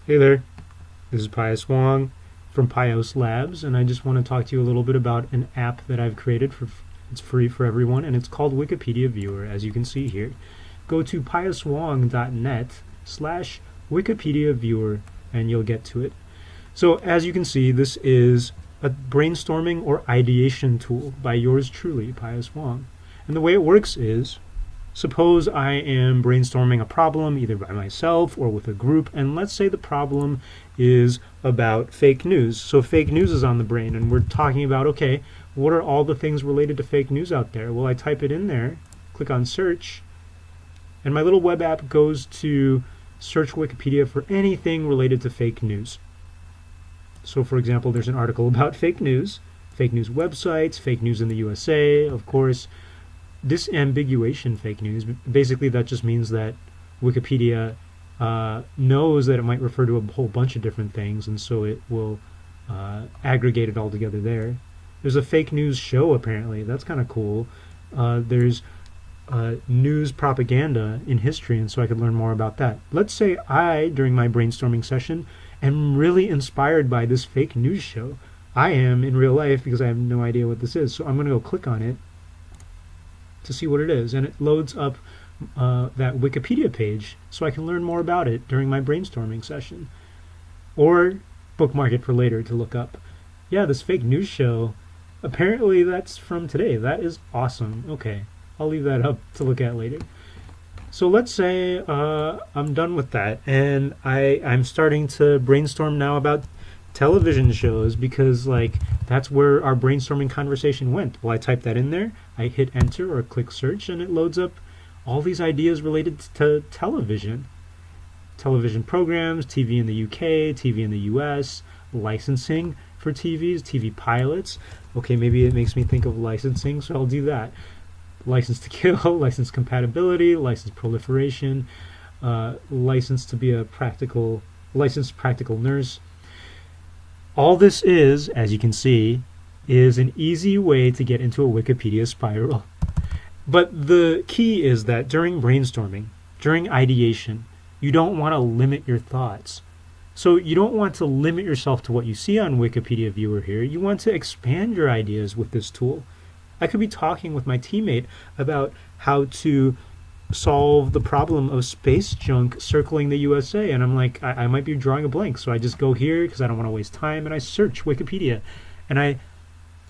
Hey there, this is Pius Wong from Pios Labs, and I just want to talk to you a little bit about an app that I've created. It's free for everyone, and it's called Wikipedia Viewer, as you can see here. Go to piuswong.net/Wikipedia Viewer, and you'll get to it. So, as you can see, this is a brainstorming or ideation tool by yours truly, Pius Wong. And the way it works is, suppose I am brainstorming a problem either by myself or with a group, and let's say the problem is about fake news. So fake news is on the brain, and we're talking about, okay, what are all the things related to fake news out there? Well, I type it in there, click on search, and my little web app goes to search Wikipedia for anything related to fake news. So for example, there's an article about fake news websites, fake news in the USA, of course. Disambiguation fake news, basically that just means that Wikipedia knows that it might refer to a whole bunch of different things, and so it will aggregate it all together there. There's a fake news show, apparently. That's kind of cool. There's news propaganda in history, and so I could learn more about that. Let's say I, during my brainstorming session, am really inspired by this fake news show. I am in real life because I have no idea what this is, so I'm going to go click on it to see what it is, and it loads up that Wikipedia page so I can learn more about it during my brainstorming session, or bookmark it for later to look up. Yeah, this fake news show, apparently that's from today. That is awesome. Okay, I'll leave that up to look at later. So let's say I'm done with that, and I'm starting to brainstorm now about television shows, because that's where our brainstorming conversation went. Well, I type that in there, I hit enter or click search, and it loads up all these ideas related to television programs, TV in the UK, TV in the US, licensing for TVs, TV pilots. Okay, maybe it makes me think of licensing, so I'll do that. License to kill, license compatibility, license proliferation, license to be a licensed practical nurse. All this is, as you can see, is an easy way to get into a Wikipedia spiral. But the key is that during brainstorming, during ideation, you don't want to limit your thoughts. So you don't want to limit yourself to what you see on Wikipedia Viewer here. You want to expand your ideas with this tool. I could be talking with my teammate about how to solve the problem of space junk circling the USA, and I'm like, I might be drawing a blank, so I just go here because I don't want to waste time, and I search Wikipedia, and I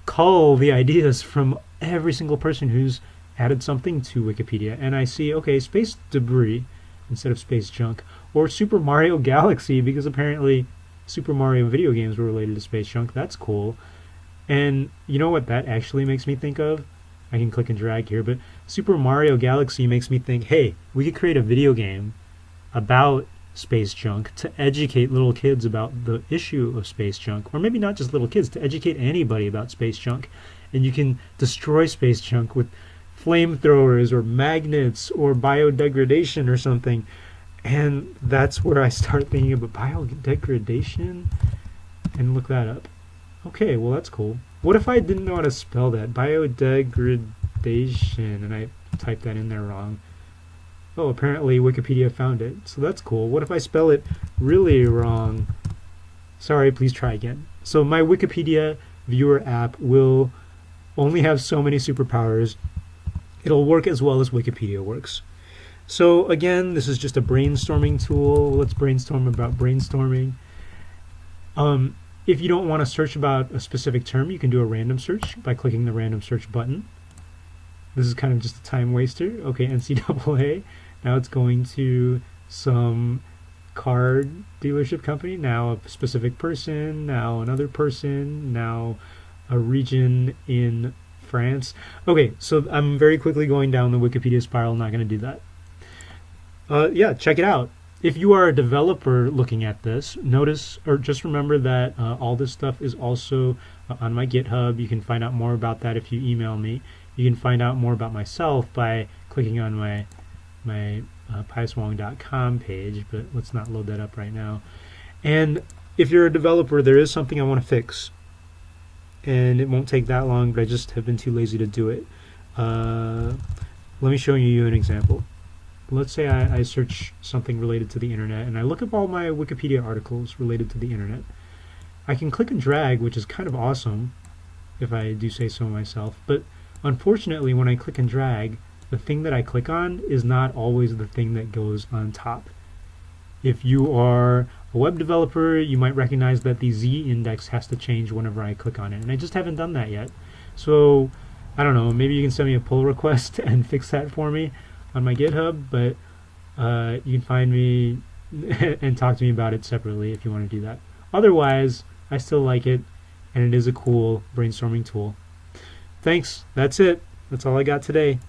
cull the ideas from every single person who's added something to Wikipedia, and I see, okay, space debris instead of space junk, or Super Mario Galaxy, because apparently Super Mario video games were related to space junk. That's cool. And you know what that actually makes me think of? I can click and drag here, but Super Mario Galaxy makes me think, hey, we could create a video game about space junk to educate little kids about the issue of space junk, or maybe not just little kids, to educate anybody about space junk. And you can destroy space junk with flamethrowers or magnets or biodegradation or something. And that's where I start thinking about biodegradation, and look that up. Okay, well that's cool. What if I didn't know how to spell that? Biodegradation, and I typed that in there wrong. Oh, apparently Wikipedia found it, so that's cool. What if I spell it really wrong? Sorry, please try again. So my Wikipedia Viewer app will only have so many superpowers. It'll work as well as Wikipedia works. So again, this is just a brainstorming tool. Let's brainstorm about brainstorming. If you don't want to search about a specific term, you can do a random search by clicking the random search button. This is kind of just a time waster. Okay, NCAA. Now it's going to some car dealership company, now a specific person, now another person, now a region in France. Okay, so I'm very quickly going down the Wikipedia spiral, not going to do that. Yeah, check it out. If you are a developer looking at this, notice or just remember that all this stuff is also on my GitHub. You can find out more about that if you email me. You can find out more about myself by clicking on my piuswong.com page, but let's not load that up right now. And if you're a developer, there is something I want to fix, and it won't take that long, but I just have been too lazy to do it. Let me show you an example. let's say I search something related to the internet and I look up all my Wikipedia articles related to the internet. I can click and drag, which is kind of awesome, if I do say so myself, but unfortunately when I click and drag, the thing that I click on is not always the thing that goes on top. If you are a web developer, you might recognize that the Z index has to change whenever I click on it, and I just haven't done that yet. So, I don't know, maybe you can send me a pull request and fix that for me on my GitHub, but you can find me and talk to me about it separately if you want to do that. Otherwise, I still like it, and it is a cool brainstorming tool. Thanks, that's it. That's all I got today.